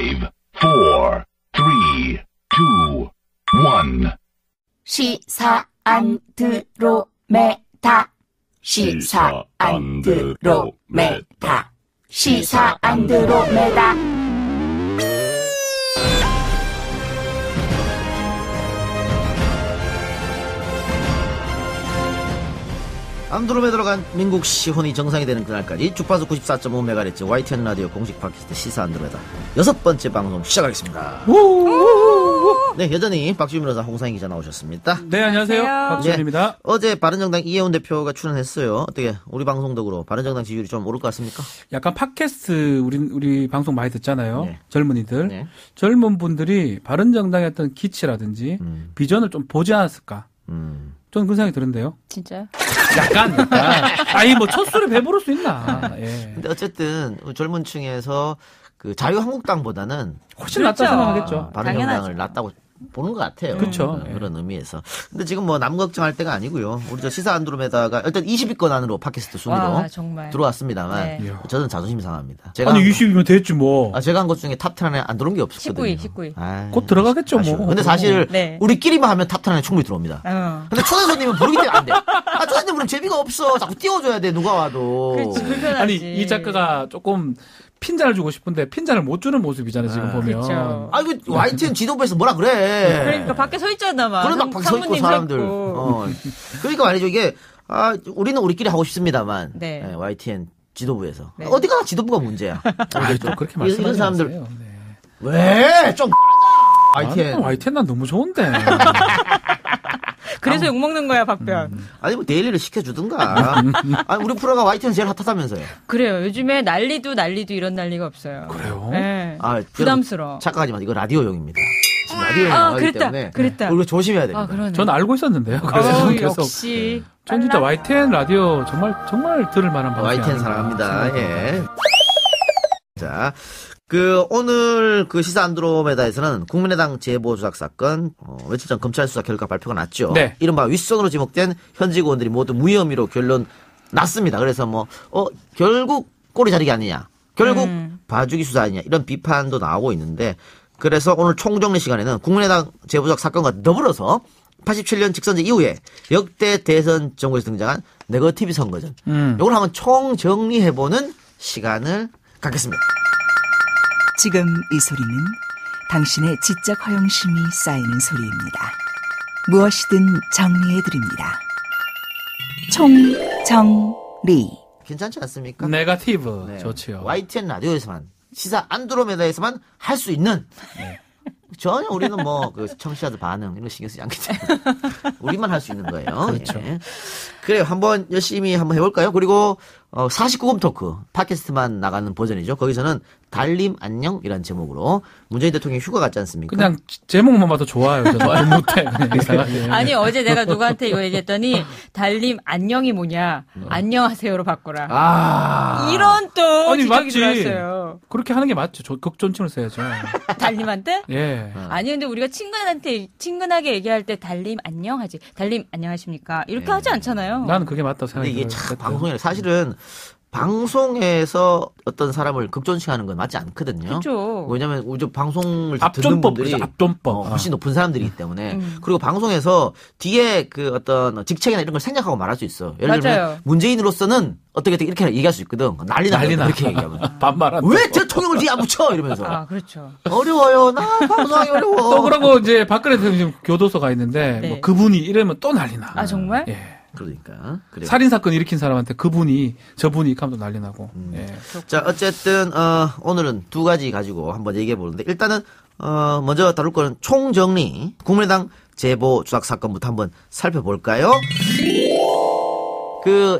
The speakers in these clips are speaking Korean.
4, 3, 2, 1. 시사 안드로메다. 시사 안드로메다. 시사 안드로메다. 안드로메다로 간 민국 시혼이 정상이 되는 그날까지 주파수 94.5MHz YTN 라디오 공식 팟캐스트 시사 안드로메다 6번째 방송 시작하겠습니다. 네, 여전히 박주민 변호사, 홍상희 기자 나오셨습니다. 네, 안녕하세요. 박주민입니다. 네, 어제 바른정당 이혜원 대표가 출연했어요. 어떻게 우리 방송 덕으로 바른정당 지지율이 좀 오를 것 같습니까? 약간 팟캐스트 우리 방송 많이 듣잖아요. 네. 젊은이들. 네. 젊은 분들이 바른정당의 어떤 기치라든지 비전을 좀 보지 않았을까? 저는 그 생각이 드는데요. 진짜요? 약간. 아니, 뭐, 첫 술에 배부를 수 있나. 예. 근데 어쨌든 젊은 층에서 그 자유한국당보다는 훨씬 낫다 생각하겠죠. 바른정당을 낫다고 보는 것 같아요. 그렇죠. 그런 의미에서. 근데 지금 뭐 남 걱정할 때가 아니고요. 우리 저 시사 안드로메다가 일단 20위권 안으로 팟캐스트 순위로 와, 정말. 들어왔습니다만 네. 저는 자존심이 상합니다. 아니, 20이면 됐지, 뭐. 제가 한 것 중에 탑10 안에 안 들어온 게 없었거든요. 19위. 곧 들어가겠죠, 아쉬워요. 뭐. 근데 사실 네. 우리끼리만 하면 탑10 안에 충분히 들어옵니다. 근데 초대 손님은 부르기 때문에 안 돼. 초대 손님은 재미가 없어. 자꾸 띄워줘야 돼, 누가 와도. 그렇지, 불편하지. 아니, 이 작가가 조금 핀잔을 주고 싶은데 핀잔을 못 주는 모습이잖아요, 지금 보면. 그렇죠. 아이고, YTN 지도부에서 뭐라 그래. 그러니까 밖에 서 있잖아, 막. 그래, 막 밖에 서 있고, 사람들. 그러니까 말이죠, 이게, 우리는 우리끼리 하고 싶습니다만, 네. YTN 지도부에서. 네. 어디가 지도부가 문제야. 또 그렇게 이런 말씀하지 사람들. 마세요. 네. 왜? 좀, YTN. YTN 난 너무 좋은데. 그래서 욕먹는 거야, 박변. 아니, 뭐, 데일리를 시켜주든가. 아니, 우리 프로가 YTN 제일 핫하다면서요. 그래요. 요즘에 난리도 이런 난리가 없어요. 그래요? 네. 아, 부담스러워. 착각하지 마. 이거 라디오용입니다. 지금 라디오용 나가기 때문에. 그랬다. 우리가 조심해야 됩니다. 그러네. 전 알고 있었는데요. 그래서 계속. 역시. 전 진짜 YTN 라디오 정말 들을 만한 방송. YTN 사랑합니다. 예. 자, 오늘 시사 안드로메다에서는 국민의당 제보 조작 사건, 며칠 전 검찰 수사 결과 발표가 났죠. 네. 이른바 윗선으로 지목된 현직 의원들이 모두 무혐의로 결론 났습니다. 그래서 결국 꼬리 자르기 아니냐. 결국 봐주기 수사 아니냐. 이런 비판도 나오고 있는데, 그래서 오늘 총정리 시간에는 국민의당 제보 조작 사건과 더불어서 87년 직선제 이후에 역대 대선 정부에서 등장한 네거티브 선거전. 이걸 한번 총정리해보는 시간을 갖겠습니다. 지금 이 소리는 당신의 지적 허영심이 쌓이는 소리입니다. 무엇이든 정리해드립니다. 총정리. 괜찮지 않습니까? 네거티브. 네. 좋지요. YTN 라디오에서만, 시사 안드로메다에서만 할 수 있는. 전혀 우리는 청취자들 반응 이런 거 신경 쓰지 않기 때문에 우리만 할 수 있는 거예요. 그렇죠. 예. 그래요. 열심히 한번 해볼까요? 그리고 49금 토크 팟캐스트만 나가는 버전이죠. 거기서는 달림 안녕이라는 제목으로 문재인 대통령이 휴가 갔지 않습니까? 그냥 제목만 봐도 좋아요. 저는 못해. 그냥 이상하게. 아니, 어제 내가 누구한테 이거 얘기했더니, 달림 안녕이 뭐냐, 안녕하세요로 바꿔라. 이런 또 아니, 지적이 맞지. 들어왔어요. 그렇게 하는 게 맞죠. 극존칭을 써야죠. 달림한테? 예. 아니, 근데 우리가 친근하게 얘기할 때 달림 안녕하지. 달림 안녕하십니까? 이렇게 하지 않잖아요. 나는 그게 맞다고 근데 생각해요. 이게 참 방송이라 사실은 방송에서 어떤 사람을 극존칭하는 건 맞지 않거든요. 그렇죠. 왜냐하면 우리 방송을 듣는 앞존법, 분들이 그죠? 앞존법. 훨씬 높은 사람들이기 때문에 그리고 방송에서 뒤에 어떤 직책이나 이런 걸 생략하고 말할 수 있어. 예를 들면 맞아요. 문재인으로서는 어떻게 이렇게 얘기할 수 있거든. 난리나 이렇게 얘기하면 반말한. 왜 대통령을 뒤에 안 붙여 이러면서 그렇죠. 어려워요. 나 방송하기 어려워. 또 그러고 이제 박근혜 대통령 지금 교도소가 있는데 네. 그분이 이러면 또 난리나. 정말? 예. 그러니까 그래요. 살인사건 일으킨 사람한테 저분이 하면 난리 나고. 예. 자, 어쨌든 오늘은 두 가지 가지고 한번 얘기해 보는데 일단은 먼저 다룰 거는 총정리 국민의당 제보 조작 사건부터 한번 살펴볼까요?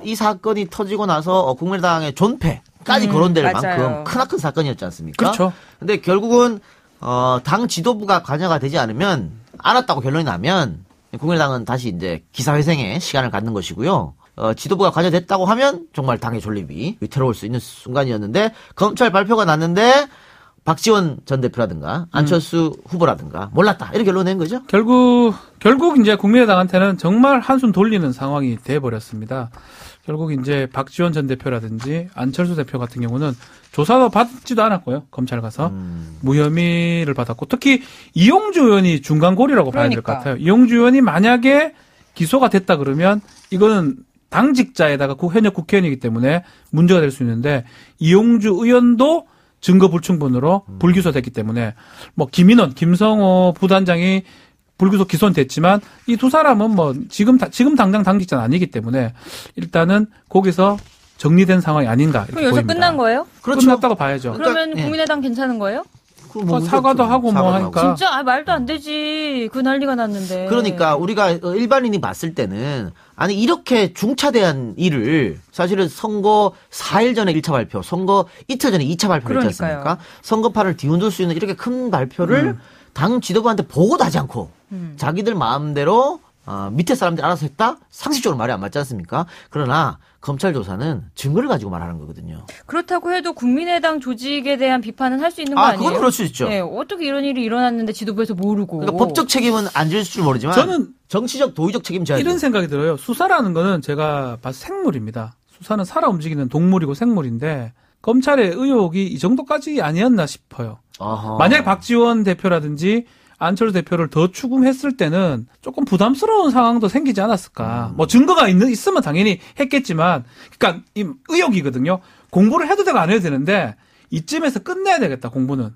이 사건이 터지고 나서 국민의당의 존폐까지 거론될 맞아요. 만큼 크나큰 사건이었지 않습니까? 그렇죠. 근데 결국은 당 지도부가 관여가 되지 않으면 알았다고 결론이 나면 국민의당은 다시 이제 기사회생에 시간을 갖는 것이고요. 지도부가 관여됐다고 하면 정말 당의 존립이 위태로울 수 있는 순간이었는데 검찰 발표가 났는데 박지원 전 대표라든가 안철수 후보라든가 몰랐다 이렇게 결론 낸 거죠. 결국 이제 국민의당한테는 정말 한숨 돌리는 상황이 돼버렸습니다. 결국 이제 박지원 전 대표라든지 안철수 대표 같은 경우는 조사도 받지도 않았고요. 검찰 가서 무혐의를 받았고 특히 이용주 의원이 중간고리라고 봐야 될 것 그러니까. 같아요. 이용주 의원이 만약에 기소가 됐다 그러면 이거는 당직자에다가 현역 국회의원이기 때문에 문제가 될 수 있는데 이용주 의원도 증거 불충분으로 불기소됐기 때문에 뭐 김인원, 김성호 부단장이 불구속 기소는 됐지만 이 두 사람은 뭐 지금 당장 당직자는 아니기 때문에 일단은 거기서 정리된 상황이 아닌가 이렇게 그럼 여기서 보입니다. 끝난 거예요? 그렇죠. 끝났다고 봐야죠. 그러면 예. 국민의당 괜찮은 거예요? 뭐 사과도 하고 뭐 사과도 하니까. 진짜 말도 안 되지. 그 난리가 났는데. 그러니까 우리가 일반인이 봤을 때는 아니 이렇게 중차대한 일을 사실은 선거 4일 전에 1차 발표, 선거 이틀 전에 2차 발표를 했지 그러니까요. 않습니까? 선거판을 뒤흔들 수 있는 이렇게 큰 발표를 당 지도부한테 보고도 하지 않고 자기들 마음대로 밑에 사람들이 알아서 했다? 상식적으로 말이 안 맞지 않습니까? 그러나 검찰 조사는 증거를 가지고 말하는 거거든요. 그렇다고 해도 국민의당 조직에 대한 비판은 할 수 있는 거 아니에요? 그건 그럴 수 있죠. 네, 어떻게 이런 일이 일어났는데 지도부에서 모르고. 그러니까 법적 책임은 안 질 줄 모르지만 저는 정치적 도의적 책임 져야 이런 돼요. 생각이 들어요. 수사라는 거는 제가 봐서 생물입니다. 수사는 살아 움직이는 동물이고 생물인데 검찰의 의혹이 이 정도까지 아니었나 싶어요. 어허. 만약 박지원 대표라든지 안철수 대표를 더 추궁했을 때는 조금 부담스러운 상황도 생기지 않았을까. 뭐 증거가 있으면 당연히 했겠지만, 그러니까 이 의혹이거든요. 공부를 해도 되고 안 해도 되는데 이쯤에서 끝내야 되겠다. 공부는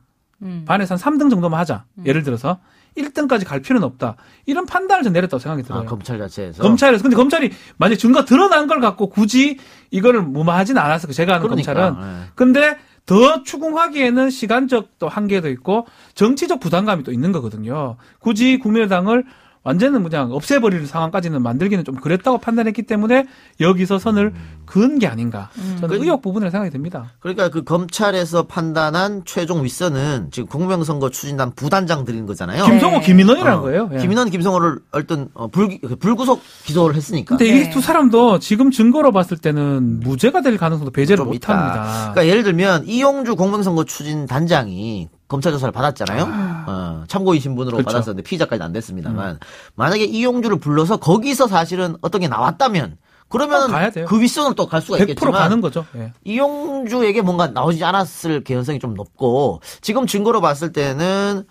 반에서 한 3등 정도만 하자. 예를 들어서 1등까지 갈 필요는 없다. 이런 판단을 좀 내렸다고 생각이 들어요. 검찰 자체에서. 검찰에서. 근데 검찰이 만약 증거 드러난 걸 갖고 굳이 이거를 무마하지는 않았을 거예요. 제가 아는 그러니까, 검찰은. 네. 근데 더 추궁하기에는 시간적 또 한계도 있고 정치적 부담감이 또 있는 거거든요. 굳이 국민의당을 완전히 그냥 없애버릴 상황까지는 만들기는 좀 그랬다고 판단했기 때문에 여기서 선을 그은 게 아닌가. 저는 의혹 부분이라 생각이 듭니다. 그러니까 그 검찰에서 판단한 최종 윗선은 지금 공명선거 추진단 부단장 드린 거잖아요. 김성호, 김인원이라는 거예요. 예. 김인원, 김성호를 어떤 불구속 기소를 했으니까. 근데 네. 이 두 사람도 지금 증거로 봤을 때는 무죄가 될 가능성도 배제를 좀 못 있다. 합니다. 그러니까 예를 들면 이용주 공명선거 추진 단장이 검찰 조사를 받았잖아요. 참고인 신분으로 그렇죠. 받았었는데 피의자까지는 안 됐습니다만 만약에 이용주를 불러서 거기서 사실은 어떤 게 나왔다면 그러면 가야 돼요. 그 윗선으로 또 갈 수가 100% 있겠지만 가는 거죠. 예. 이용주에게 뭔가 나오지 않았을 개연성이 좀 높고 지금 증거로 봤을 때는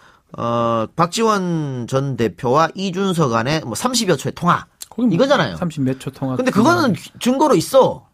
박지원 전 대표와 이준석 간의 뭐 30여 초의 통화 거기 뭐 이거잖아요. 30 몇 초 통화. 근데 그거는 증거로 있어.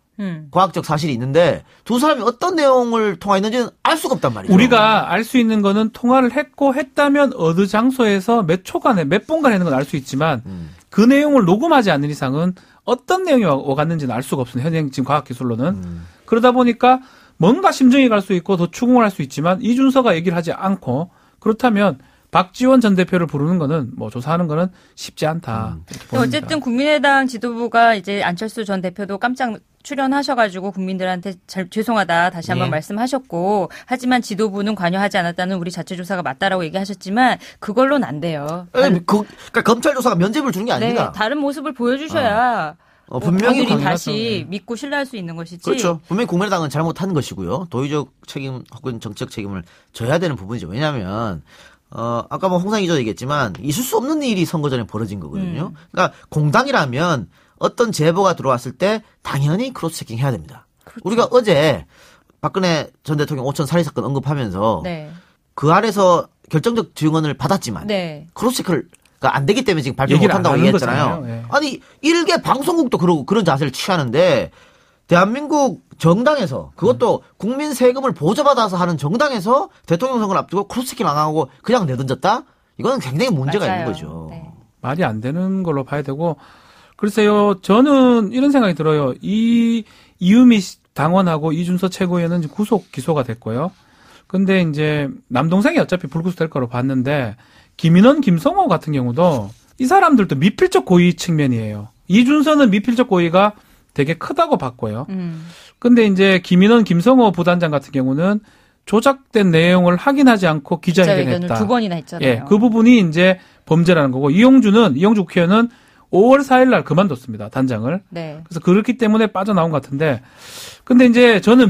과학적 사실이 있는데 두 사람이 어떤 내용을 통화했는지는 알 수가 없단 말이죠. 우리가 알 수 있는 거는 통화를 했다면 어느 장소에서 몇 초간에 몇 분간 했는 건 알 수 있지만 그 내용을 녹음하지 않는 이상은 어떤 내용이 오갔는지는 알 수가 없습니다. 현행 지금 과학기술로는. 그러다 보니까 뭔가 심증이 갈 수 있고 더 추궁을 할 수 있지만 이준서가 얘기를 하지 않고 그렇다면 박지원 전 대표를 부르는 거는 뭐 조사하는 거는 쉽지 않다. 이렇게 보입니다. 어쨌든 국민의당 지도부가 이제 안철수 전 대표도 깜짝 출연하셔가지고 국민들한테 죄송하다 다시 한번 네. 말씀하셨고 하지만 지도부는 관여하지 않았다는 우리 자체 조사가 맞다라고 얘기하셨지만 그걸로는 안 돼요. 그러니까 검찰 조사가 면죄부를 주는 게 네, 아닙니다. 다른 모습을 보여주셔야 분명히 국민들이 강인하죠. 다시 네. 믿고 신뢰할 수 있는 것이지. 그렇죠. 분명히 국민의당은 잘못한 것이고요. 도의적 책임 혹은 정치적 책임을 져야 되는 부분이죠. 왜냐하면 아까 뭐 홍상 기자 얘기했지만 있을 수 없는 일이 선거 전에 벌어진 거거든요. 그러니까 공당이라면 어떤 제보가 들어왔을 때 당연히 크로스 체킹 해야 됩니다. 그렇죠. 우리가 어제 박근혜 전 대통령 5천 살인 사건 언급하면서 네. 그 안에서 결정적 증언을 받았지만 네. 크로스 체크를 안 되기 때문에 지금 발표 얘기를 못한다고 안 하는 얘기했잖아요. 거잖아요. 예. 아니 일개 방송국도 그런 자세를 취하는데 대한민국 정당에서 그것도 국민 세금을 보조받아서 하는 정당에서 대통령 선거를 앞두고 크로스체킹 안 하고 그냥 내던졌다? 이거는 굉장히 문제가 맞아요. 있는 거죠. 네. 말이 안 되는 걸로 봐야 되고 글쎄요. 저는 이런 생각이 들어요. 이유미 당원하고 이준서 최고위원은 지금 구속 기소가 됐고요. 근데 이제 남동생이 어차피 불구속될 거로 봤는데 김인원, 김성호 같은 경우도 이 사람들도 미필적 고의 측면이에요. 이준서는 미필적 고의가 되게 크다고 봤고요. 근데 이제 김인원, 김성호 부단장 같은 경우는 조작된 내용을 확인하지 않고 기자회견했다. 2번이나 했잖아요. 예, 그 부분이 이제 범죄라는 거고 이용주 국회의원은 5월 4일 날 그만뒀습니다. 단장을. 네. 그래서 그렇기 때문에 빠져나온 것 같은데 근데 이제 저는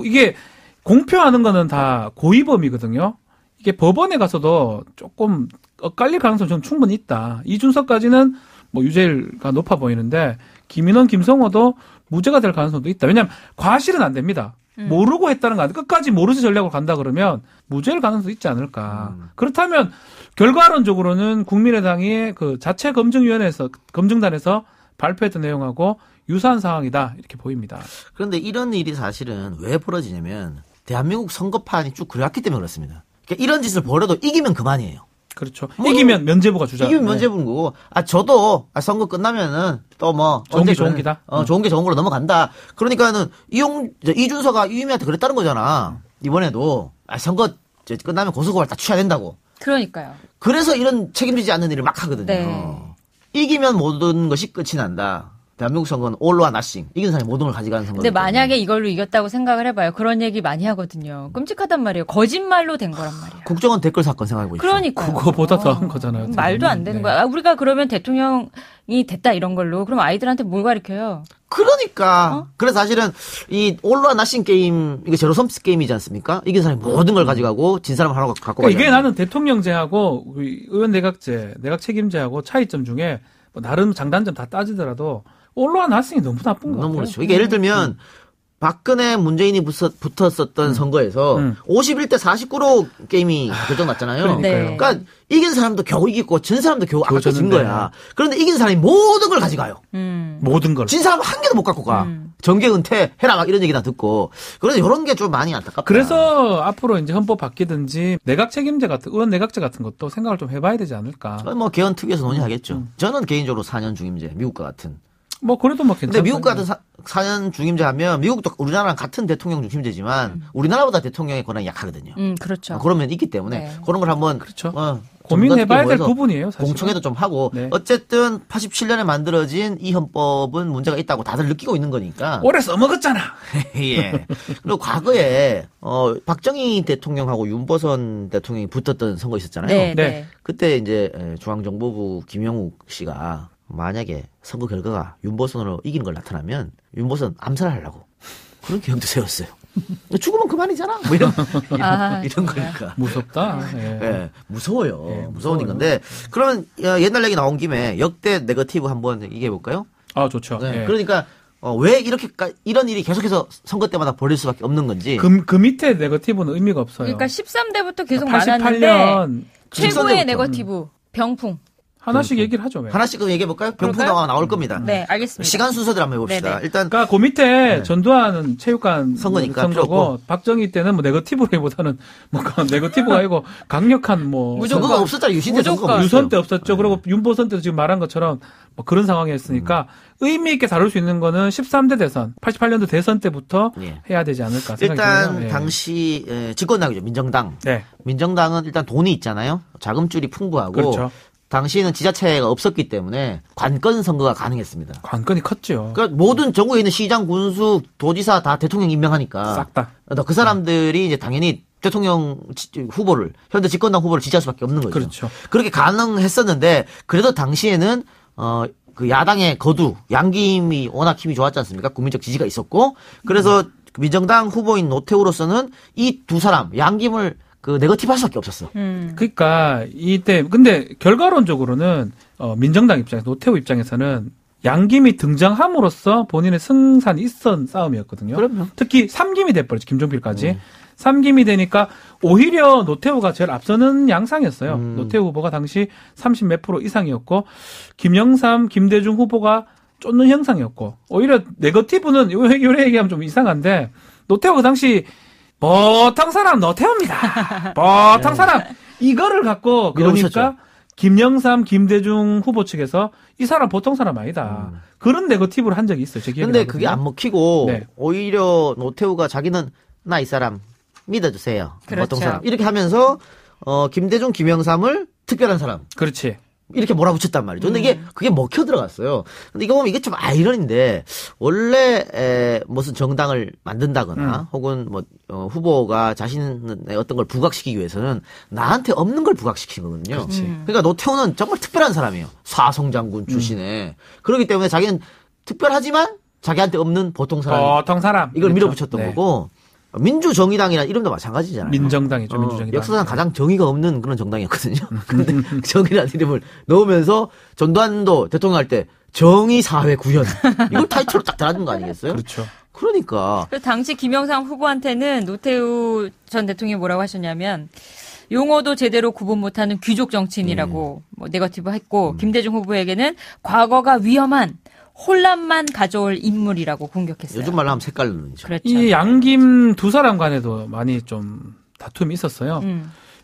이게 공표하는 거는 다 고의범이거든요. 이게 법원에 가서도 조금 엇갈릴 가능성이 좀 충분히 있다. 이준석까지는 뭐 유죄가 높아 보이는데 김인원, 김성호도 무죄가 될 가능성도 있다. 왜냐하면 과실은 안 됩니다. 모르고 했다는 거 아니에요. 끝까지 모르지 전략으로 간다 그러면 무죄일 가능성도 있지 않을까. 그렇다면 결과론적으로는 국민의당이 그 자체 검증위원회에서 검증단에서 발표했던 내용하고 유사한 상황이다 이렇게 보입니다. 그런데 이런 일이 사실은 왜 벌어지냐면 대한민국 선거판이 쭉 그래왔기 때문에 그렇습니다. 그러니까 이런 짓을 벌여도 이기면 그만이에요. 그렇죠. 이기면 면죄부가 주잖아요. 이기면 면죄부인 거고, 저도 선거 끝나면은 또 뭐 좋은 게 좋은 기다. 좋은 게 좋은 걸로 넘어간다. 그러니까는 이준서가 유미한테 그랬다는 거잖아. 이번에도 선거 끝나면 고소고발 다 취해야 된다고. 그러니까요. 그래서 이런 책임지지 않는 일을 막 하거든요. 네. 이기면 모든 것이 끝이 난다. 대한민국 선거는 all or nothing. 이긴 사람이 모든 걸 가져가는 선거죠. 근데 만약에 이걸로 이겼다고 생각을 해봐요. 그런 얘기 많이 하거든요. 끔찍하단 말이에요. 거짓말로 된 거란 말이야. 국정원 댓글 사건 생각해보십시오. 그러니까. 그거보다 더한 거잖아요. 말도 안 되는 네. 거야. 우리가 그러면 대통령이 됐다 이런 걸로. 그럼 아이들한테 뭘 가르쳐요? 그러니까. 그래서 사실은 이 all or nothing 게임, 이거 제로섬스 게임이지 않습니까? 이긴 사람이 모든 걸 가져가고 진 사람 하나가 갖고 가야 이게 나는 대통령제하고 우리 의원 내각제, 내각 책임제하고 차이점 중에 뭐 나름 장단점 다 따지더라도 올로와 나싱이 너무 나쁜 거 같아요. 너무 그렇죠. 이게 예를 들면 박근혜 문재인이 붙었었던 선거에서 51대 49로 게임이 결정났잖아요. 네. 그러니까 이긴 사람도 겨우 이겼고 진 사람도 겨우 아깝게 진 졌는데. 거야. 그런데 이긴 사람이 모든 걸 가져가요. 모든 걸. 진 사람은 한 개도 못 갖고 가. 정계 은퇴해라 막 이런 얘기 다 듣고. 그래서 이런 게 좀 많이 안타깝다. 그래서 앞으로 이제 헌법 바뀌든지 내각 책임제 같은 의원 내각제 같은 것도 생각을 좀 해봐야 되지 않을까. 뭐 개헌 특위에서 논의하겠죠. 저는 개인적으로 4년 중임제, 미국과 같은. 뭐 그래도 뭐 괜찮아요. 근데 미국 같은 4년 중임제 하면 미국도 우리나라랑 같은 대통령 중심제지만 우리나라보다 대통령의 권한이 약하거든요. 그렇죠. 그런 면이 있기 때문에 네. 그런 걸 한번 그렇죠. 좀 고민해봐야 더 될 모여서 부분이에요, 사실. 공청회도 좀 하고 네. 어쨌든 87년에 만들어진 이 헌법은 문제가 있다고 다들 느끼고 있는 거니까. 오래 써먹었잖아. 예. 그리고 과거에 박정희 대통령하고 윤보선 대통령이 붙었던 선거 있었잖아요. 네, 네. 네. 그때 이제 중앙정보부 김영욱 씨가 만약에 선거 결과가 윤보선으로 이기는 걸 나타나면 윤보선 암살하려고 그런 계획도 세웠어요. 죽으면 그만이잖아. 뭐 이런 이런 거니까. 무섭다. 예. 예, 무서워요. 예, 무서운 무서워요. 건데 그러면 옛날 얘기 나온 김에 역대 네거티브 한번 얘기해 볼까요? 아, 좋죠. 네. 예. 그러니까 왜 이렇게 이런 일이 계속해서 선거 때마다 벌일 수밖에 없는 건지. 그 밑에 네거티브는 의미가 없어요. 그러니까 13대부터 계속 88년 많았는데 최고의 13대부터. 네거티브 병풍. 하나씩 얘기를 하죠. 왜. 하나씩 얘기해 볼까요? 병풍당화가 나올 겁니다. 네, 알겠습니다. 시간 순서대로 한번 해봅시다. 네네. 일단 그러니까 그 밑에 전두환은 체육관 선거니까 필요 선거고 없고. 박정희 때는 뭐 네거티브라기보다는 뭐 네거티브가 아니고 강력한 뭐 선거가 없었잖아요. 유신 때 선거가 없었어요. 유선 때 없었죠. 그리고 윤보선 때도 지금 말한 것처럼 뭐 그런 상황이었으니까 의미 있게 다룰 수 있는 거는 13대 대선, 88년도 대선 때부터 예. 해야 되지 않을까 생각이 일단 들어요. 예. 당시 집권당이죠. 민정당. 네. 민정당은 일단 돈이 있잖아요. 자금줄이 풍부하고 그렇죠. 당시에는 지자체가 없었기 때문에 관건 선거가 가능했습니다. 관건이 컸죠. 그러니까 모든 전국에 있는 시장, 군수, 도지사 다 대통령 임명하니까 싹 다. 그 사람들이 이제 당연히 대통령 후보를 현재 집권당 후보를 지지할 수밖에 없는 거죠. 그렇죠. 그렇게 가능했었는데 그래도 당시에는 그 야당의 거두 양김이 워낙 힘이 좋았지 않습니까? 국민적 지지가 있었고 그래서 민정당 후보인 노태우로서는 이 두 사람 양김을 그 네거티브 할 수밖에 없었어. 그러니까 이때 근데 결과론적으로는 민정당 입장에서 노태우 입장에서는 양김이 등장함으로써 본인의 승산이 있었던 싸움이었거든요. 그럼요. 특히 3김이 돼버렸죠. 김종필까지. 3김이 되니까 오히려 노태우가 제일 앞서는 양상이었어요. 노태우 후보가 당시 30 몇 프로 이상이었고 김영삼, 김대중 후보가 쫓는 형상이었고 오히려 네거티브는 요 얘기하면 좀 이상한데 노태우가 그 당시 보통 사람 노태우입니다. 보통 사람 이거를 갖고 그러니까 밀어붙였죠. 김영삼, 김대중 후보 측에서 이 사람 보통 사람 아니다. 그런 네거티브를 한 적이 있어요. 제 기억에. 근데 그게 안 먹히고 네. 오히려 노태우가 자기는 나 이 사람 믿어주세요. 그렇죠. 보통 사람 이렇게 하면서 김대중, 김영삼을 특별한 사람 그렇지. 이렇게 몰아붙였단 말이죠. 근데 이게 그게 먹혀 들어갔어요. 근데 이거 보면 이게 좀 아이러니인데 원래 무슨 정당을 만든다거나 혹은 뭐 후보가 자신의 어떤 걸 부각시키기 위해서는 나한테 없는 걸 부각시키거든요. 그러니까 노태우는 정말 특별한 사람이에요. 사성장군 출신에. 그렇기 때문에 자기는 특별하지만 자기한테 없는 보통 사람 보통 사람. 이걸 그렇죠. 밀어붙였던 네. 거고 민주정의당이나 이름도 마찬가지잖아요. 민정당이죠. 민주정의당. 역사상 가장 정의가 없는 그런 정당이었거든요. 근데 정의라는 이름을 넣으면서 전두환도 대통령 할 때 정의 사회 구현. 이걸 타이틀로 딱 달아준 거 아니겠어요? 그렇죠. 그러니까. 그래서 당시 김영삼 후보한테는 노태우 전 대통령이 뭐라고 하셨냐면 용어도 제대로 구분 못하는 귀족 정치인이라고 뭐 네거티브 했고 김대중 후보에게는 과거가 위험한 혼란만 가져올 인물이라고 공격했어요. 요즘 말로 하면 색깔론이죠. 그렇죠. 이 양김 두 사람 간에도 많이 좀 다툼이 있었어요.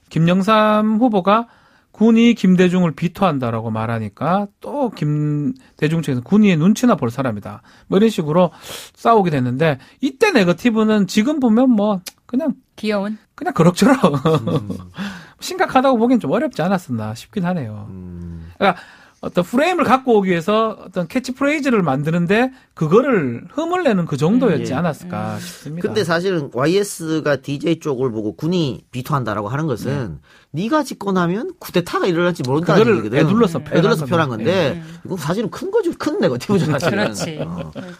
김영삼 후보가 군이 김대중을 비토한다라고 말하니까 또 김대중 측에서 군이 눈치나 볼 사람이다. 뭐 이런 식으로 싸우게 됐는데 이때 네거티브는 지금 보면 뭐 그냥 귀여운. 그냥 그럭저럭 심각하다고 보기엔 좀 어렵지 않았었나 싶긴 하네요. 그러니까 어떤 프레임을 갖고 오기 위해서 어떤 캐치프레이즈를 만드는데 그거를 흠을 내는 그 정도였지 않았을까 싶습니다. 근데 사실은 YS가 DJ 쪽을 보고 군이 비토한다라고 하는 것은 네가 짓고 나면 쿠데타가 일어날지 모른다는 그거를 얘기거든. 애둘러서 표현한 건데 이건 사실은 큰 거죠. 큰 네거티브죠. 사실은. 그렇지.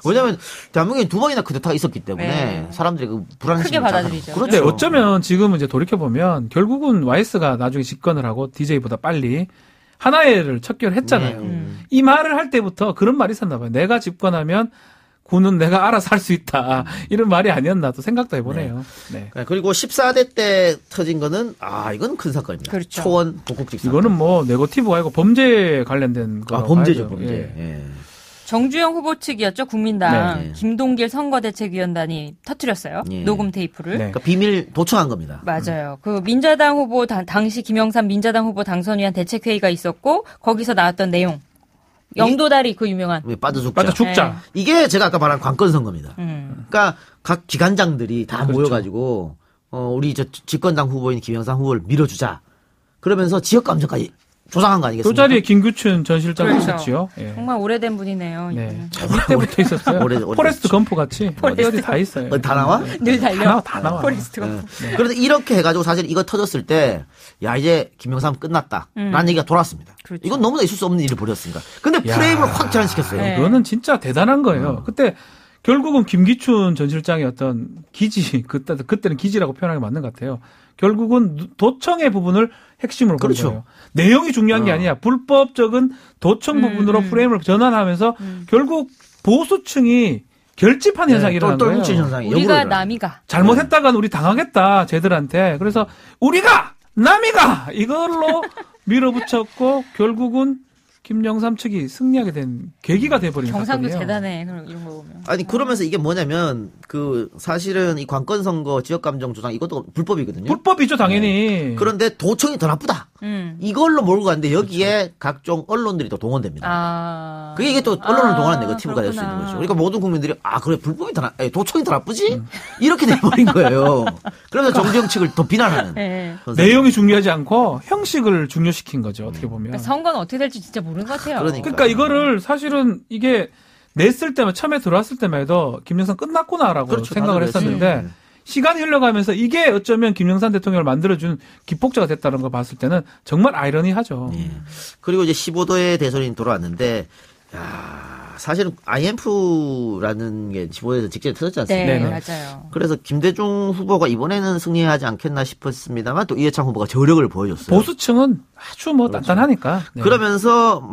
왜냐하면 대한민국에 두 번이나 쿠데타가 있었기 때문에 네. 사람들이 그 불안심을 크게 받아들이죠. 그런데 그렇죠. 어쩌면 지금은 이제 돌이켜보면 결국은 YS가 나중에 집권을 하고 DJ보다 빨리 하나회를 척결했잖아요. 이 말을 할 때부터 그런 말이 있었나 봐요. 내가 집권하면 군은 내가 알아서 할 수 있다. 이런 말이 아니었나 또 생각도 해보네요. 네. 그리고 14대 때 터진 거는 이건 큰 사건입니다. 그렇죠. 초원 복국직 사건. 이거는 뭐 네거티브가 아니고 범죄에 관련된 거. 범죄죠, 범죄. 예. 예. 정주영 후보 측이었죠. 국민당. 네. 김동길 선거대책위원단이 터뜨렸어요. 예. 녹음 테이프를. 네. 그러니까 비밀 도청한 겁니다. 맞아요. 그 민자당 후보 당시 김영삼 민자당 후보 당선 위한 대책회의가 있었고 거기서 나왔던 내용. 영도다리 그 유명한. 빠져 죽자. 맞아 죽자. 네. 이게 제가 아까 말한 관건 선거입니다. 그러니까 각 기관장들이 다 그렇죠. 모여가지고 우리 저 집권당 후보인 김영삼 후보를 밀어주자. 그러면서 지역 감정까지 조장한 거 아니겠습니까? 그 자리에 김규춘 전 실장이 그렇죠. 있었지요. 예. 정말 오래된 분이네요. 네. 이분은. 이때부터 있었어요. 오래 포레스트 검프 같이 어디 다 있어요. 다 나와? 늘 달려. 다 나와. 포레스트가. 그런데 이렇게 해가지고 사실 이거 터졌을 때, 야, 이제 김영삼 끝났다. 라는 얘기가 돌았습니다. 그렇죠. 이건 너무나 있을 수 없는 일을 벌였으니까. 근데 야. 프레임을 확 전환시켰어요. 네. 그거는 진짜 대단한 거예요. 그때 결국은 김기춘 전 실장의 어떤 기지, 그때는 기지라고 표현하기 맞는 것 같아요. 결국은 도청의 부분을 핵심으로 본 그렇죠. 거예요. 내용이 중요한 게 아니야. 불법적인 도청 부분으로 프레임을 전환하면서 결국 보수층이 결집한 현상이 일어난 거예요. 똘똘 뭉친 현상이. 우리가 역으로 일어나요. 남이가. 잘못했다간 우리 당하겠다, 쟤들한테. 그래서 우리가 남이가 이걸로 밀어붙였고 결국은 김영삼 측이 승리하게 된 계기가 돼버린 경상도 사건이에요. 대단해. 이런 거 보면. 아니, 그러면서 이게 뭐냐면, 사실은 이 관건선거 지역감정 조장 이것도 불법이거든요. 불법이죠, 당연히. 그런데 도청이 더 나쁘다. 이걸로 몰고 갔는데 여기에 각종 언론들이 또 동원됩니다. 그게 이게 또 언론을 동원한 네거티브가 될 수 있는 거죠. 그러니까 모든 국민들이 그래 불법이 도청이 더 나쁘지? 이렇게 돼버린 거예요. 그래서 정주영 측을 더 비난하는. 네. 내용이 중요하지 않고 형식을 중요시킨 거죠. 어떻게 보면. 그러니까 선거는 어떻게 될지 진짜 모르는 것 같아요. 그러니까. 이거를 사실은 이게 냈을 때만 처음에 들어왔을 때만 해도 김영삼 끝났구나라고 그렇죠. 생각을 다들 했었는데 시간이 흘러가면서 이게 어쩌면 김영삼 대통령을 만들어준 기폭제가 됐다는 걸 봤을 때는 정말 아이러니하죠. 그리고 이제 15도의 대선이 돌아왔는데, 사실은 IMF라는 게 15도에서 직전에 터졌지 않습니까? 네, 네네. 맞아요. 그래서 김대중 후보가 이번에는 승리하지 않겠나 싶었습니다만 또 이해창 후보가 저력을 보여줬어요. 보수층은 아주 뭐 단단하니까. 네. 그러면서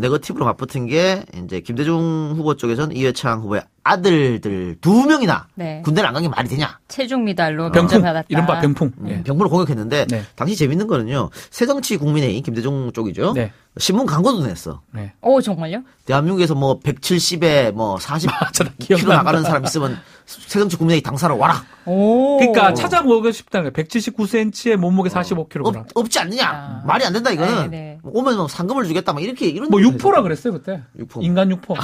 네거티브로 맞붙은 게 이제 김대중 후보 쪽에서는 이해창 후보의 아들들 2명이나 네. 군대를 안 간 게 말이 되냐. 체중 미달로 병풍, 면제받았다. 이른바 병풍. 예. 병부를 공격했는데 네. 당시 재밌는 거는요. 새정치국민회의 김대중 쪽이죠. 네. 신문 광고도 냈어. 네. 오, 정말요? 대한민국에서 뭐 170에 뭐 40kg 나가는 사람 있으면 새정치국민회의 당사로 와라. 오. 그러니까 찾아보고 싶다는 거예요. 179cm에 몸무게 45kg. 없지 않느냐. 말이 안 된다 이거는. 네. 오면 뭐 상금을 주겠다 막 이렇게 이런. 뭐 육포라 그랬어요 그때. 육포. 인간 육포.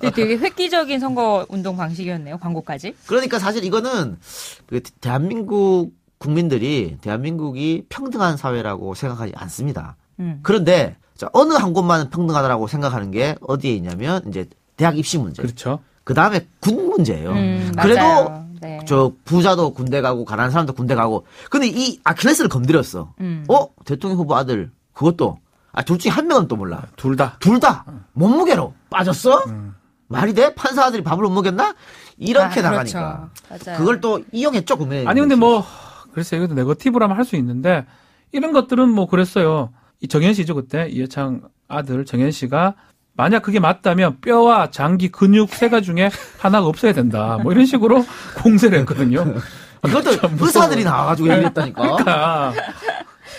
근데 되게 획기적인 선거 운동 방식이었네요. 광고까지. 그러니까 사실 이거는 그 대한민국 국민들이 대한민국이 평등한 사회라고 생각하지 않습니다. 그런데 어느 한 곳만 평등하다라고 생각하는 게 어디에 있냐면 이제 대학 입시 문제. 그렇죠. 그 다음에 군 문제예요. 그래도 맞아요. 네. 저 부자도 군대 가고 가난한 사람도 군대 가고. 근데 이 아킬레스를 건드렸어. 대통령 후보 아들 그것도 둘 중에 한 명은 또 몰라. 둘 다. 둘 다 몸무게로 빠졌어? 말이 돼? 판사 아들이 밥을 못 먹였나? 이렇게 나가니까. 그렇죠. 맞아요. 그걸 또 이용했죠, 국내. 아니 근데 뭐 글쎄요, 이것도 네거티브라면 할 수 있는데 이런 것들은 뭐 그랬어요. 이 정현 씨죠 그때 이해창 아들 정현 씨가 만약 그게 맞다면 뼈와 장기, 근육, 세가 중에 하나가 없어야 된다. 뭐 이런 식으로 공세를 했거든요. 그것도 의사들이 나와가지고 얘기를 했다니까. 그러니까.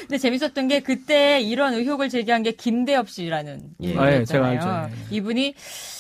근데 재밌었던 게 그때 이런 의혹을 제기한 게 김대엽 씨라는 예. 분이었잖아요. 제가 알죠. 예. 이분이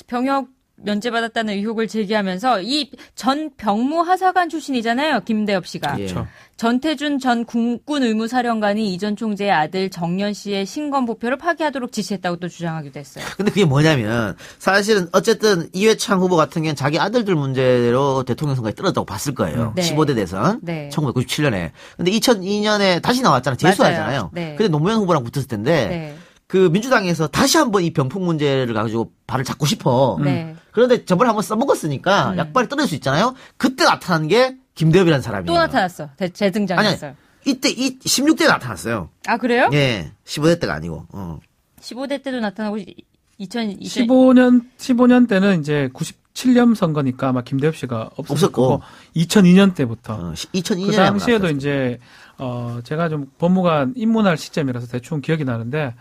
병역 면제받았다는 의혹을 제기하면서 이 전 병무하사관 출신이잖아요. 김대엽 씨가. 예. 그렇죠. 전태준 전 국군 의무사령관이 이 전 총재의 아들 정년 씨의 신검보표를 파기하도록 지시했다고 또 주장하기도 했어요. 근데 그게 뭐냐면 사실은 어쨌든 이회창 후보 같은 경우는 자기 아들들 문제로 대통령 선거에 떨어졌다고 봤을 거예요. 네. 15대 대선 네. 1997년에. 근데 2002년에 다시 나왔잖아요. 재수하잖아요. 맞아요. 네. 근데 노무현 후보랑 붙었을 텐데 네. 그 민주당에서 다시 한번 이 병풍 문제를 가지고 발을 잡고 싶어. 네. 그런데 저번에 한번 써먹었으니까 약발이 떨어질 수 있잖아요. 그때 나타난 게 김대엽이라는 사람이에요. 또 나타났어. 재등장했어요. 이때 16대에 나타났어요. 아, 그래요? 예. 15대 때가 아니고. 15대 때도 나타나고 15년 때는 이제 97년 선거니까 아마 김대엽 씨가 없었고 2002년 때부터 2002년에 그 당시에도 이제 제가 좀 법무관 입문할 시점이라서 대충 기억이 나는데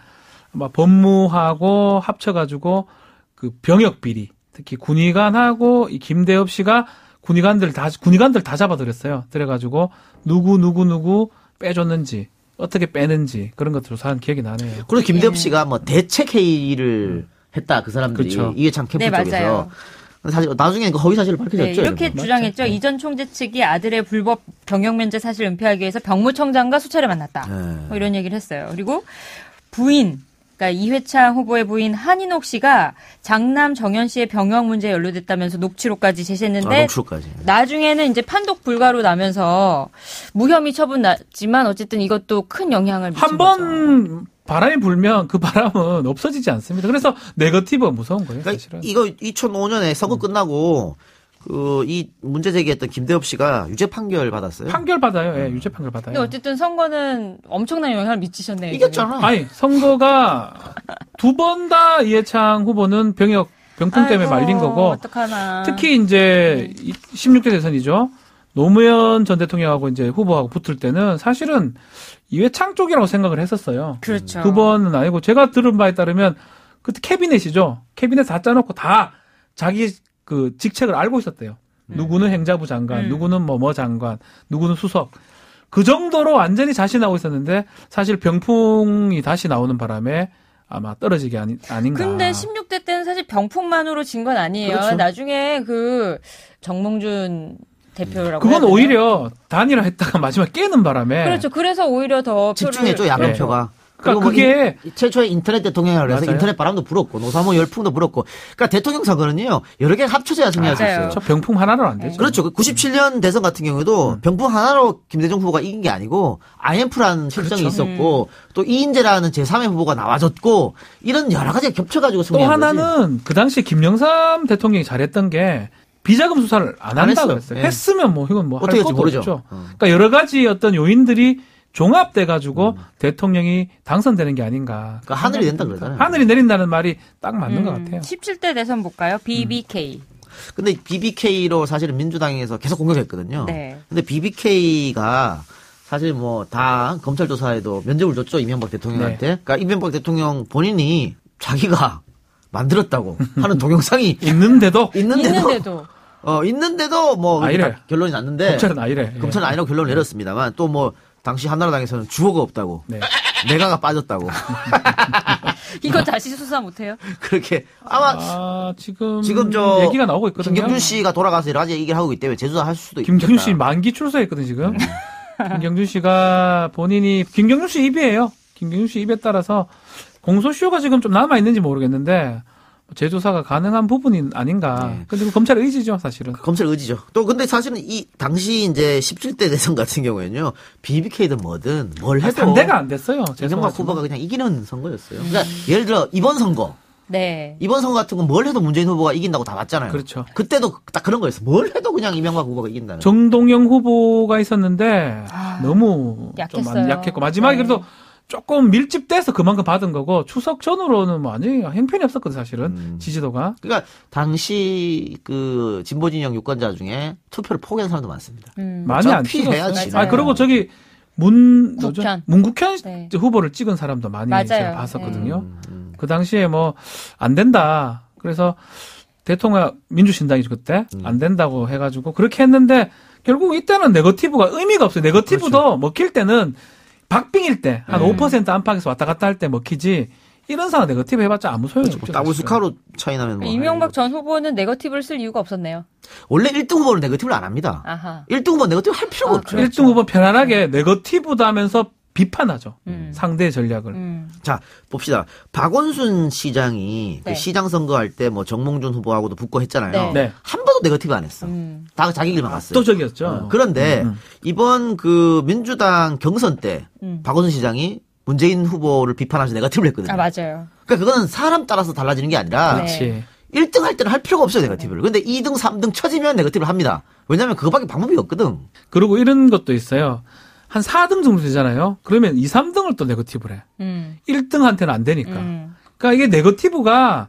아마 법무하고 합쳐가지고 그 병역 비리 특히 군의관하고 이 김대엽 씨가 군의관들 다 잡아들였어요. 그래가지고 누구 빼줬는지 어떻게 빼는지 그런 것들 조사한 기억이 나네요. 그리고 김대엽 씨가 뭐 대책 회의를 했다 그 사람들이 그렇죠. 이회창 캠프 네, 쪽에서. 맞아요. 근데 사실 나중에 그 허위 사실을 네, 밝혀졌죠. 이렇게 이러면. 주장했죠. 이 전 총재 측이 아들의 불법 병역 면제 사실을 은폐하기 위해서 병무청장과 수차례 만났다. 네. 뭐 이런 얘기를 했어요. 그리고 부인, 그러니까 이회창 후보의 부인 한인옥 씨가 장남 정연 씨의 병역 문제에 연루됐다면서 녹취록까지 제시했는데 녹취록까지. 나중에는 이제 판독 불가로 나면서 무혐의 처분 났지만 어쨌든 이것도 큰 영향을 미친 한 번 바람이 불면 그 바람은 없어지지 않습니다. 그래서 네거티브가 무서운 거예요, 그러니까 사실은. 이거 2005년에 선거 끝나고 이 문제 제기했던 김대엽 씨가 유죄 판결 받았어요. 판결 받아요. 예, 유죄 판결 받아요. 근데 어쨌든 선거는 엄청난 영향을 미치셨네요. 이겼잖아. 아니, 선거가 두 번 다 이해창 후보는 병풍 때문에 아이고, 말린 거고 어떡하나. 특히 이제 16대 대선이죠. 노무현 전 대통령하고 이제 후보하고 붙을 때는 사실은 이회창 쪽이라고 생각을 했었어요. 그렇죠. 두 번은 아니고 제가 들은 바에 따르면 그때 캐비넷이죠. 캐비넷 다 짜놓고 다 자기 그 직책을 알고 있었대요. 누구는 행자부 장관, 누구는 뭐 장관, 누구는 수석. 그 정도로 완전히 자신하고 있었는데 사실 병풍이 다시 나오는 바람에 아마 떨어지게 아닌가. 근데 16대 때는 사실 병풍만으로 진 건 아니에요. 그렇죠. 나중에 그 정몽준 대표라고 그건 해야 되나요? 오히려 단일화 했다가 마지막에 깨는 바람에. 그렇죠. 그래서 오히려 더 집중했죠, 표를- 야권표가. 그러니까 그리고 그게 최초에 인터넷 대통령이라고 해서 맞아요. 인터넷 바람도 불었고 노사모 열풍도 불었고. 그러니까 대통령 선거는요 여러 개가 합쳐져야 승리할 수 맞아요. 있어요. 저 병풍 하나로 안 되죠. 그렇죠. 97년 대선 같은 경우에도 병풍 하나로 김대중 후보가 이긴 게 아니고 IMF라는 실정이 그렇죠. 있었고 또 이인재라는 제3의 후보가 나와줬고 이런 여러 가지가 겹쳐가지고 또 승리한 거지. 하나는 그 당시 김영삼 대통령이 잘했던 게 비자금 수사를 안 안 한다고 했어요. 했어요. 예. 했으면 뭐 이건 뭐 할 어떻게 할지 것도 모르죠. 없죠. 그러니까 여러 가지 어떤 요인들이 종합돼가지고 대통령이 당선되는 게 아닌가. 그러니까 하늘이 된다 그러잖아요. 하늘이 내린다는 말이 딱 맞는 것 같아요. 17대 대선 볼까요? BBK. 근데 BBK로 사실은 민주당에서 계속 공격했거든요. 네. 근데 BBK가 사실 뭐 다 검찰 조사에도 면접을 줬죠 이명박 대통령한테. 네. 그러니까 이명박 대통령 본인이 자기가 만들었다고 하는 동영상이 있는데도 있는데도. 있는데도 뭐 아니래. 결론이 났는데 검찰은 아니래. 예. 검찰은 아니라고 결론을 내렸습니다만 또 뭐 당시 한나라당에서는 주어가 없다고 네. 내가가 빠졌다고 이거 다시 수사 못해요? 그렇게 아마 지금 저 얘기가 나오고 있거든요. 김경준 씨가 돌아가서 여러 가지 얘기를 하고 있기 때문에 재조사할 수도 있겠다. 김경준 씨 만기 출소했거든 지금. 김경준 씨가 본인이 김경준 씨 입이에요. 김경준 씨 입에 따라서 공소시효가 지금 좀 남아 있는지 모르겠는데 재조사가 가능한 부분이 아닌가. 네. 근데 그 검찰 의지죠 사실은. 검찰 의지죠. 또 근데 사실은 이 당시 이제 17대 대선 같은 경우에는요. BBK든 뭐든 뭘 해도 상대가 안 됐어요. 이명박 죄송하지만. 후보가 그냥 이기는 선거였어요. 그러니까 예를 들어 이번 선거 네. 같은 건 뭘 해도 문재인 후보가 이긴다고 다 봤잖아요. 그렇죠. 그때도 딱 그런 거였어. 뭘 해도 그냥 이명박 후보가 이긴다는. 정동영 후보가 있었는데 너무 약했어요. 좀 약했고 마지막에 네. 그래도 조금 밀집돼서 그만큼 받은 거고 추석 전으로는 뭐 아니 행편이 없었거든 사실은 지지도가. 그러니까 당시 그 진보 진영 유권자 중에 투표를 포기한 사람도 많습니다. 많이 안 어차피 해야지. 찍었어요. 아 그리고 저기 문국현 네. 후보를 찍은 사람도 많이 맞아요. 제가 봤었거든요. 그 당시에 뭐 안 된다. 그래서 대통령 민주신당이죠 그때 안 된다고 해가지고 그렇게 했는데 결국 이때는 네거티브가 의미가 없어요. 네거티브도 그렇죠. 먹힐 때는 박빙일 때 한 5% 안팎에서 왔다 갔다 할 때 먹히지 이런 상황 네거티브 해봤자 아무 소용이 없죠. 따블스카로 차이 나면 뭐. 이명박 전 후보는 네거티브를 쓸 이유가 없었네요. 원래 1등 후보는 네거티브를 안 합니다. 아하. 1등 후보는 네거티브 할 필요가 없죠. 그렇죠. 1등 후보 편안하게 네거티브다 하면서 비판하죠. 상대의 전략을. 자, 봅시다. 박원순 시장이 네. 그 시장 선거할 때 뭐 정몽준 후보하고도 붙고 했잖아요. 네. 네. 한 번도 네거티브 안 했어. 다 자기 길만 갔어요. 또 저기였죠. 그런데 이번 그 민주당 경선 때 박원순 시장이 문재인 후보를 비판하면서 네거티브를 했거든요. 아, 맞아요. 그러니까 그거는 사람 따라서 달라지는 게 아니라 네. 그렇지. 1등 할 때는 할 필요가 없어요, 네거티브를. 근데 2등, 3등 쳐지면 네거티브를 합니다. 왜냐면 그거밖에 방법이 없거든. 그리고 이런 것도 있어요. 한 4등 정도 되잖아요. 그러면 2, 3등을 또 네거티브를 해. 1등한테는 안 되니까. 그러니까 이게 네거티브가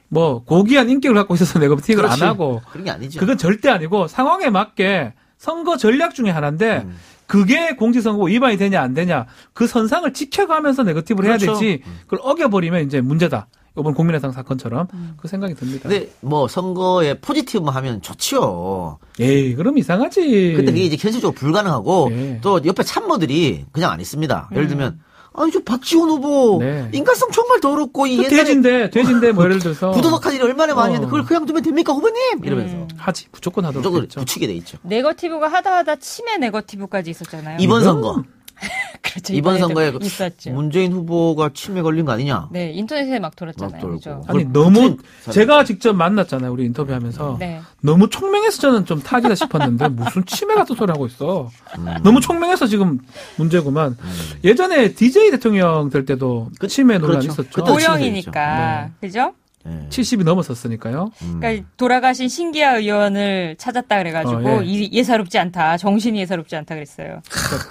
뭐 고귀한 인격을 갖고 있어서 네거티브를 그렇지. 안 하고 그런 게 아니죠. 그건 절대 아니고 상황에 맞게 선거 전략 중에 하나인데 그게 공직선거 위반이 되냐 안 되냐 그 선상을 지켜가면서 네거티브를 해야 그렇죠. 되지 그걸 어겨버리면 이제 문제다. 이번 국민의당 사건처럼 그 생각이 듭니다. 근데 뭐 선거에 포지티브만 하면 좋지요. 에이 그럼 이상하지. 근데 그게 이제 현실적으로 불가능하고 네. 또 옆에 참모들이 그냥 안 있습니다. 예를 들면 아니 저 박지원 후보 네. 인간성 정말 더럽고 이 그 옛날에 돼지인데 뭐 예를 들어서 부도덕한 일을 얼마나 많이 했는데 어. 그걸 그냥 두면 됩니까 후보님? 이러면서 하지 무조건 하도록 무조건 했죠. 붙이게 돼 있죠. 네거티브가 하다 치매 네거티브까지 있었잖아요. 이번 이건 선거 그렇죠. 이번 이번에도 선거에 있었죠. 문재인 후보가 치매 걸린 거 아니냐? 네, 인터넷에 막 막 돌았잖아요. 돌고. 그죠? 아니 그걸 너무 붙인 사람이 제가 직접 만났잖아요. 우리 인터뷰하면서 네. 너무 총명해서 저는 좀 타지다 싶었는데 무슨 치매 같은 소리 하고 있어. 너무 총명해서 지금 문제구만. 예전에 DJ 대통령 될 때도 치매 논란이 그렇죠. 있었죠. 그때도 고령이니까. 그죠? 네. 70이 넘었었으니까요. 그러니까 돌아가신 신기하 의원을 찾았다 그래가지고 예사롭지 않다. 정신이 예사롭지 않다 그랬어요.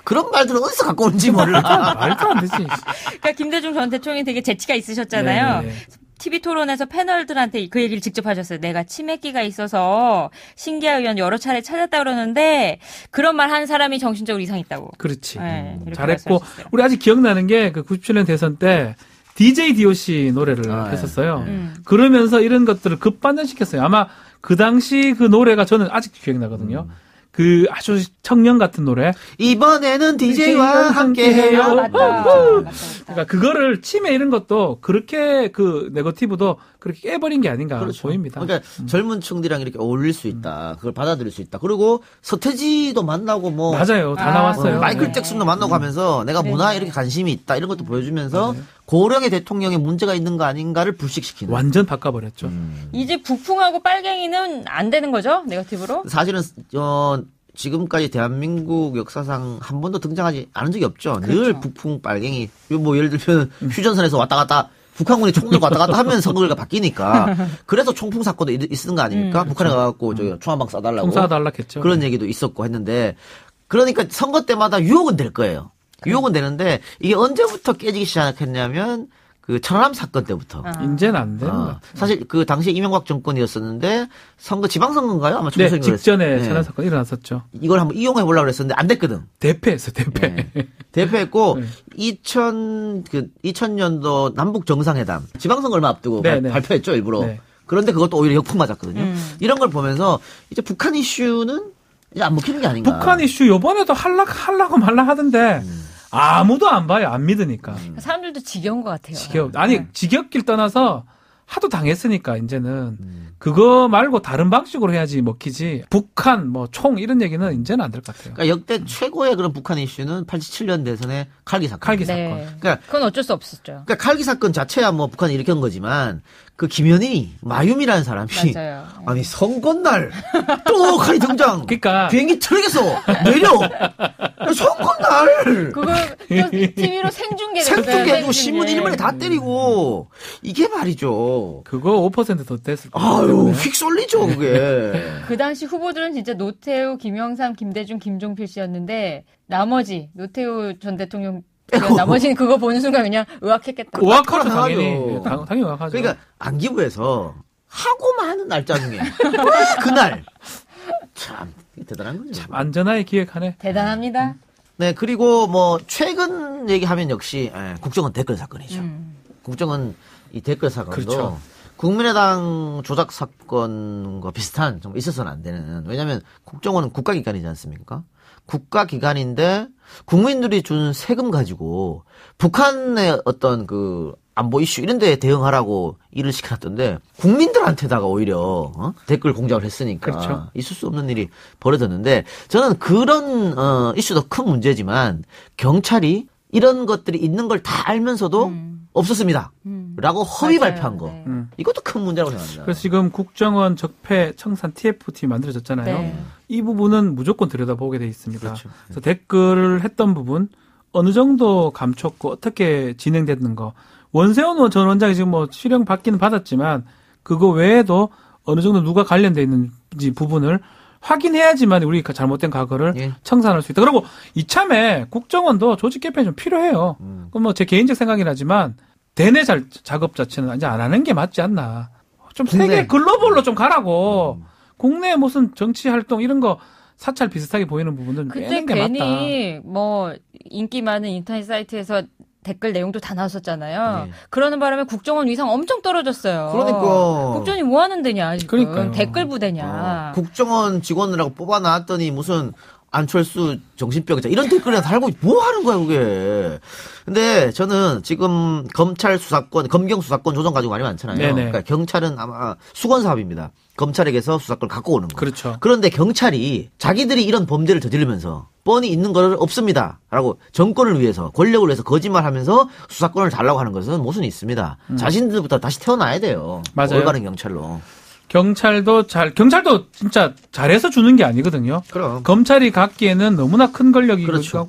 그런 말들은 어디서 갖고 오는지 몰라. 말도 안 되지. 그러니까 김대중 전 대통령이 되게 재치가 있으셨잖아요. 네네네. TV 토론에서 패널들한테 그 얘기를 직접 하셨어요. 내가 치매기가 있어서 신기하 의원 여러 차례 찾았다 그러는데 그런 말 한 사람이 정신적으로 이상 있다고. 그렇지. 네, 이렇게 잘했고 말씀하셨어요. 우리 아직 기억나는 게 그 97년 대선 때 DJ DOC 노래를 아, 했었어요. 음. 그러면서 이런 것들을 급반전시켰어요. 아마 그 당시 그 노래가 저는 아직도 기억나거든요. 그 아주 청년 같은 노래. 이번에는 DJ와 함께해요. 아, 맞다. 그러니까 그거를 치매 이런 것도 그렇게 그 네거티브도 그렇게 깨버린 게 아닌가 보입니다. 그러니까 젊은 층들이랑 이렇게 어울릴 수 있다. 그걸 받아들일 수 있다. 그리고 서태지도 만나고 뭐 맞아요. 다 아, 나왔어요. 마이클 네. 잭슨도 만나고 하면서 내가 네. 문화에 이렇게 관심이 있다. 이런 것도 보여주면서 고령의 대통령에 문제가 있는 거 아닌가를 불식시키는. 완전 바꿔버렸죠. 이제 북풍하고 빨갱이는 안 되는 거죠? 네거티브로? 사실은 지금까지 대한민국 역사상 한 번도 등장하지 않은 적이 없죠. 늘 북풍 빨갱이. 뭐 예를 들면 휴전선에서 왔다 갔다 북한군이 총 들고 왔다 갔다 하면 선거가 바뀌니까. 그래서 총풍 사건도 있는 거 아닙니까? 북한에 가갖고 총 한 방 쏴달라고. 총 쏴달라고 했죠. 그런 얘기도 있었고 했는데 그러니까 선거 때마다 유혹은 될 거예요. 유혹은 되는데 이게 언제부터 깨지기 시작했냐면 그 천안함 사건 때부터. 이제는 안 되는 거야. 사실 그 당시에 이명박 정권이었었는데 선거 지방선거인가요? 아마 네, 총선이 직전에 네. 천안 사건 일어났었죠. 이걸 한번 이용해 보려고 그랬었는데 안 됐거든. 대패했어, 대패. 네. 대표했고 네. 2000년도 남북 정상회담 지방선거 얼마 앞두고 네, 네. 발표했죠 일부러. 네. 그런데 그것도 오히려 역풍 맞았거든요. 이런 걸 보면서 이제 북한 이슈는 이제 안 먹히는 게 아닌가. 북한 이슈 요번에도 하려고 말라 하던데 아무도 안 봐요. 안 믿으니까. 사람들도 지겨운 것 같아요. 아니 지겹길 떠나서 하도 당했으니까 이제는 그거 말고 다른 방식으로 해야지 먹히지. 북한 뭐 총 이런 얘기는 이제는 안 될 것 같아요. 그러니까 역대 최고의 그런 북한 이슈는 87년 대선의 칼기 사건. 칼기 네. 사건. 그러니까 그건 어쩔 수 없었죠. 그러니까 칼기 사건 자체야 뭐 북한이 일으킨 거지만 그 김현희 마유미라는 사람이 맞아요. 아니 선거날 또 칼이 등장. 그러니까 비행기 트럭에서 내려. 선거날 그거 또 TV로 생중계됐어요. 생중계해주고 신문 일면에 다 때리고 이게 말이죠. 그거 5%더 됐을 거예요. 아유 휙 쏠리죠 그게. 그 당시 후보들은 진짜 노태우, 김영삼, 김대중, 김종필 씨였는데 나머지 노태우 전 대통령 나머지는 그거 보는 순간 그냥 의학했겠다. 의학하죠 의학하죠. 당연히. 당연히 의학하죠. 그러니까 안기부에서 하고만 하는 날짜 중에 그날 참 대단한 거죠. 참 안전하게 기획하네. 대단합니다. 네 그리고 뭐 최근 얘기하면 역시 국정원 댓글 사건이죠. 국정원 이 댓글 사건도 그렇죠. 국민의당 조작 사건과 비슷한 좀 있어서는 안 되는. 왜냐하면 국정원은 국가기관이지 않습니까? 국가기관인데 국민들이 준 세금 가지고 북한의 어떤 그 안보 이슈 이런 데에 대응하라고 일을 시켜놨던데 국민들한테다가 오히려 댓글 공작을 했으니까 그렇죠. 있을 수 없는 일이 벌어졌는데 저는 그런 이슈도 큰 문제지만 경찰이 이런 것들이 있는 걸 다 알면서도 없었습니다. 라고 허위 맞아요. 발표한 거. 네. 이것도 큰 문제라고 생각합니다. 그래서 지금 국정원 적폐 청산 TF팀이 만들어졌잖아요. 네. 이 부분은 무조건 들여다보게 돼 있습니다. 그렇죠. 그래서 댓글을 했던 부분 어느 정도 감췄고 어떻게 진행됐는 거. 원세훈 전 원장이 지금 뭐 실형 받기는 받았지만 그거 외에도 어느 정도 누가 관련돼 있는지 부분을 확인해야지만 우리 잘못된 과거를 예. 청산할 수 있다. 그리고 이참에 국정원도 조직 개편이 좀 필요해요. 그건 뭐 제 개인적 생각이긴 하지만 대내 작업 자체는 이제 안 하는 게 맞지 않나. 좀 국내. 세계 글로벌로 좀 가라고. 국내 무슨 정치 활동 이런 거 사찰 비슷하게 보이는 부분은 그때 빼는 게 맞다. 괜히 뭐 인기 많은 인터넷 사이트에서 댓글 내용도 다 나왔었잖아요. 네. 그러는 바람에 국정원 위상 엄청 떨어졌어요. 그러니까. 국정원이 뭐 하는 데냐 지금. 그러니까요. 댓글 부대냐. 국정원 직원이라고 뽑아놨더니 무슨 안철수 정신병자 이런 댓글이나 달고 뭐 하는 거야 그게. 근데 저는 지금 검찰 수사권, 검경 수사권 조정 가지고 말이 많잖아요. 네네. 그러니까 경찰은 아마 수건 사업입니다. 검찰에게서 수사권을 갖고 오는 거. 그렇죠. 그런데 경찰이 자기들이 이런 범죄를 저지르면서 뻔히 있는 걸 없습니다. 라고 정권을 위해서 권력을 위해서 거짓말하면서 수사권을 달라고 하는 것은 모순이 있습니다. 자신들부터 다시 태어나야 돼요. 맞아요. 올바른 경찰로. 경찰도 진짜 잘해서 주는 게 아니거든요. 그럼. 검찰이 갖기에는 너무나 큰 권력이고 그렇죠.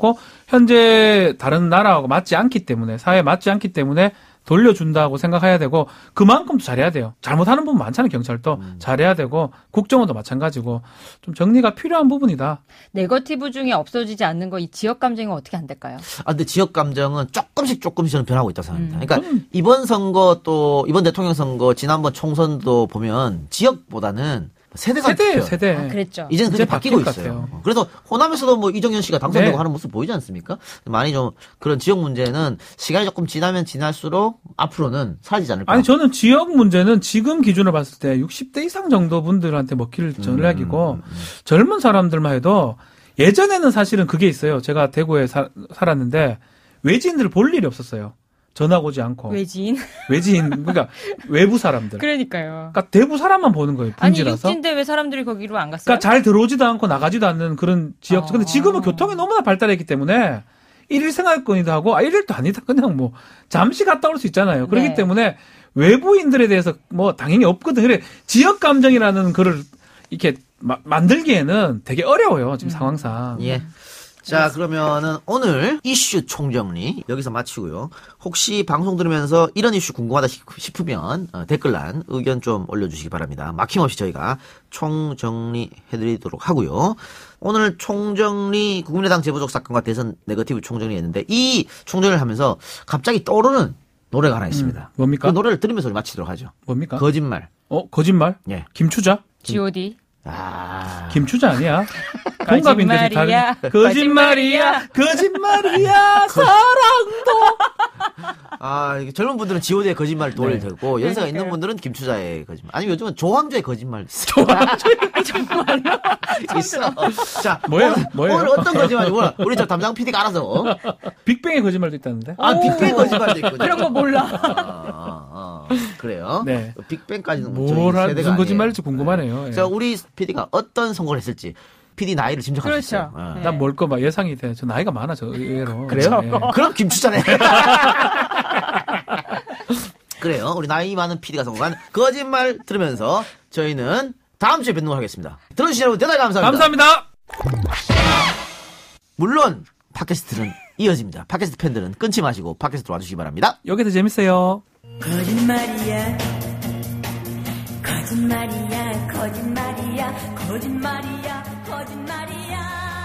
현재 다른 나라하고 맞지 않기 때문에 사회에 맞지 않기 때문에 돌려준다고 생각해야 되고 그만큼 잘해야 돼요. 잘못하는 부분 많잖아요. 경찰도 잘해야 되고 국정원도 마찬가지고 좀 정리가 필요한 부분이다. 네거티브 중에 없어지지 않는 거 이 지역 감정은 어떻게 안 될까요? 근데 지역 감정은 조금씩 저는 변하고 있다고 생각합니다. 그러니까 이번 선거 또 이번 대통령 선거 지난번 총선도 보면 지역보다는 세대가 세대예요, 바뀌어요. 세대. 아, 그랬죠. 이제는 그게 이제 바뀌고 바뀔 것 있어요. 같아요. 그래서 호남에서도 뭐 이정현 씨가 당선되고 네. 하는 모습 보이지 않습니까? 많이 좀 그런 지역 문제는 시간이 조금 지나면 지날수록 앞으로는 사라지지 않을까. 아니 저는 지역 문제는 지금 기준으로 봤을 때 60대 이상 정도 분들한테 먹힐 전략이고 젊은 사람들만 해도 예전에는 사실은 그게 있어요. 제가 대구에 살았는데 외지인들을 볼 일이 없었어요. 전화 오지 않고. 외지인. 외지인 그러니까 외부 사람들. 그러니까요. 그러니까 대부 사람만 보는 거예요. 아니 분지라서. 육지인데 왜 사람들이 거기로 안 갔어요? 그러니까 잘 들어오지도 않고 나가지도 않는 그런 지역. 근데 지금은 교통이 너무나 발달했기 때문에 일일 생활권이도 하고 일일도 아니다. 그냥 뭐 잠시 갔다 올 수 있잖아요. 그렇기 네. 때문에 외부인들에 대해서 뭐 당연히 없거든. 그래 지역 감정이라는 거를 이렇게 만들기에는 되게 어려워요. 지금 상황상. 예. 자, 그러면은 오늘 이슈 총정리 여기서 마치고요. 혹시 방송 들으면서 이런 이슈 궁금하다 싶으면 댓글란 의견 좀 올려주시기 바랍니다. 막힘없이 저희가 총정리 해드리도록 하고요. 오늘 총정리 국민의당 재보적 사건과 대선 네거티브 총정리했는데 이 총정리를 하면서 갑자기 떠오르는 노래가 하나 있습니다. 뭡니까? 그 노래를 들으면서 우리 마치도록 하죠. 뭡니까? 거짓말. 거짓말? 예. 김추자? G.O.D. 김추자 아니야? 동갑인데 거짓말이야. 거짓말이야. 거짓말이야. 사랑도. 이게 젊은 분들은 G.O.D의 거짓말을 도를 네. 대고 연세가 그러니까요. 있는 분들은 김추자의 거짓말. 아니면 요즘은 조항조의 거짓말. 조항조의 거짓말. 있어. 자, 뭐예요? 오늘 어떤 거짓말이 뭐야? 우리 저 담당 PD가 알아서. 빅뱅의 거짓말도 있다는데? 빅뱅 거짓말도 있거든요. 그런 거 몰라. 그래요? 네. 빅뱅까지는 무슨 거짓말일지 궁금하네요. 예. 자, 우리 PD가 어떤 선거를 했을지 PD 나이를 짐작할 수 그렇죠. 있어요. 예. 난 뭘 거 막 예상이 돼. 저 나이가 많아, 저 의외로. 그래요? 예. 그럼 김추자네. 그래요. 우리 나이 많은 PD가 성공한 거짓말 들으면서 저희는 다음 주에 뵙는 걸 하겠습니다. 들어주신 여러분 대단히 감사합니다. 감사합니다. 물론 팟캐스트는 이어집니다. 팟캐스트 팬들은 끊지 마시고 팟캐스트로 와주시기 바랍니다. 여기 더 재밌어요. 거짓말이야 거짓말이야 거짓말이야 거짓말이야 거짓말이야